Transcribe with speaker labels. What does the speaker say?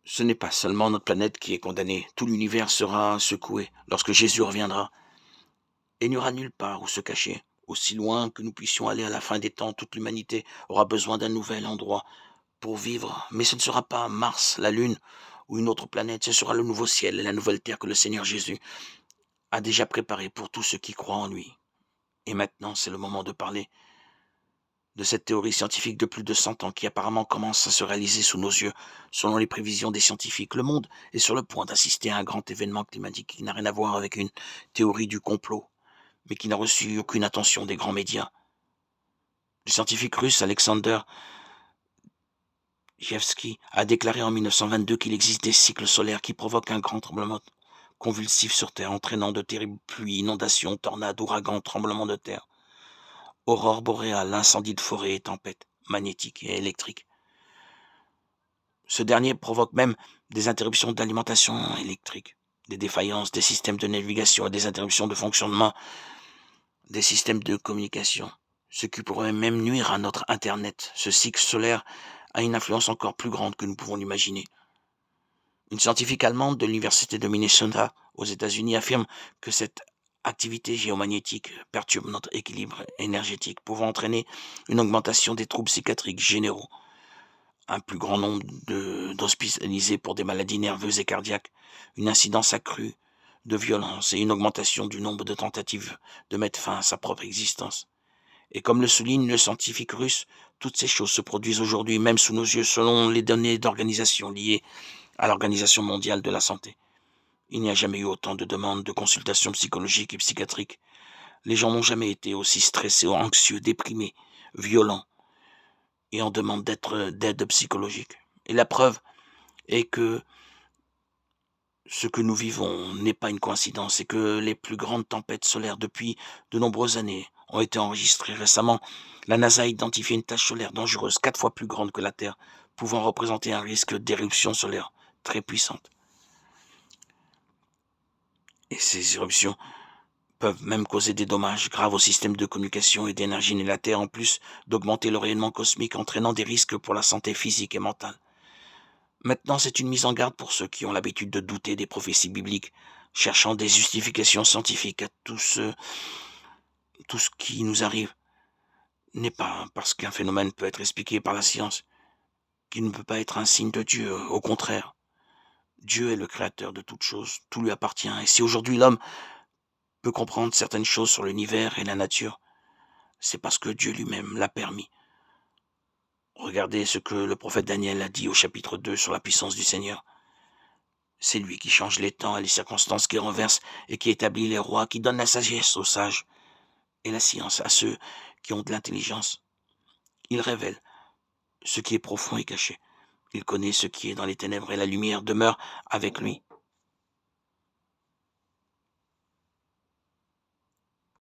Speaker 1: Ce n'est pas seulement notre planète qui est condamnée, tout l'univers sera secoué lorsque Jésus reviendra. Et il n'y aura nulle part où se cacher. Aussi loin que nous puissions aller à la fin des temps, toute l'humanité aura besoin d'un nouvel endroit pour vivre. Mais ce ne sera pas Mars, la Lune ou une autre planète, ce sera le nouveau ciel et la nouvelle terre que le Seigneur Jésus a déjà préparé pour tous ceux qui croient en lui. Et maintenant, c'est le moment de parler de cette théorie scientifique de plus de 100 ans qui apparemment commence à se réaliser sous nos yeux. Selon les prévisions des scientifiques, le monde est sur le point d'assister à un grand événement climatique qui n'a rien à voir avec une théorie du complot, mais qui n'a reçu aucune attention des grands médias. Le scientifique russe Alexander Jevski a déclaré en 1922 qu'il existe des cycles solaires qui provoquent un grand tremblement convulsif sur Terre, entraînant de terribles pluies, inondations, tornades, ouragans, tremblements de terre, aurores boréales, incendies de forêt et tempêtes magnétiques et électriques. Ce dernier provoque même des interruptions d'alimentation électrique, des défaillances des systèmes de navigation et des interruptions de fonctionnement des systèmes de communication, ce qui pourrait même nuire à notre Internet. Ce cycle solaire a une influence encore plus grande que nous pouvons l'imaginer. Une scientifique allemande de l'université de Minnesota aux États-Unis affirme que cette activité géomagnétique perturbe notre équilibre énergétique, pouvant entraîner une augmentation des troubles psychiatriques généraux, un plus grand nombre d'hospitalisés pour des maladies nerveuses et cardiaques, une incidence accrue de violence et une augmentation du nombre de tentatives de mettre fin à sa propre existence. Et comme le souligne le scientifique russe, toutes ces choses se produisent aujourd'hui même sous nos yeux selon les données d'organisations liées à l'Organisation mondiale de la santé. Il n'y a jamais eu autant de demandes de consultations psychologiques et psychiatriques. Les gens n'ont jamais été aussi stressés, anxieux, déprimés, violents et en demande d'aide psychologique. Et la preuve est que ce que nous vivons n'est pas une coïncidence et que les plus grandes tempêtes solaires depuis de nombreuses années ont été enregistrées récemment. La NASA a identifié une tache solaire dangereuse 4 fois plus grande que la Terre, pouvant représenter un risque d'éruption solaire très puissante. Et ces éruptions peuvent même causer des dommages graves au système de communication et d'énergie de la Terre, en plus d'augmenter le rayonnement cosmique, entraînant des risques pour la santé physique et mentale. Maintenant, c'est une mise en garde pour ceux qui ont l'habitude de douter des prophéties bibliques, cherchant des justifications scientifiques à tout ce qui nous arrive. N'est pas parce qu'un phénomène peut être expliqué par la science qu'il ne peut pas être un signe de Dieu. Au contraire, Dieu est le créateur de toutes choses, tout lui appartient. Et si aujourd'hui l'homme peut comprendre certaines choses sur l'univers et la nature, c'est parce que Dieu lui-même l'a permis. Regardez ce que le prophète Daniel a dit au chapitre 2 sur la puissance du Seigneur. C'est lui qui change les temps et les circonstances, qui renverse et qui établit les rois, qui donne la sagesse aux sages et la science à ceux qui ont de l'intelligence. Il révèle ce qui est profond et caché. Il connaît ce qui est dans les ténèbres et la lumière demeure avec lui.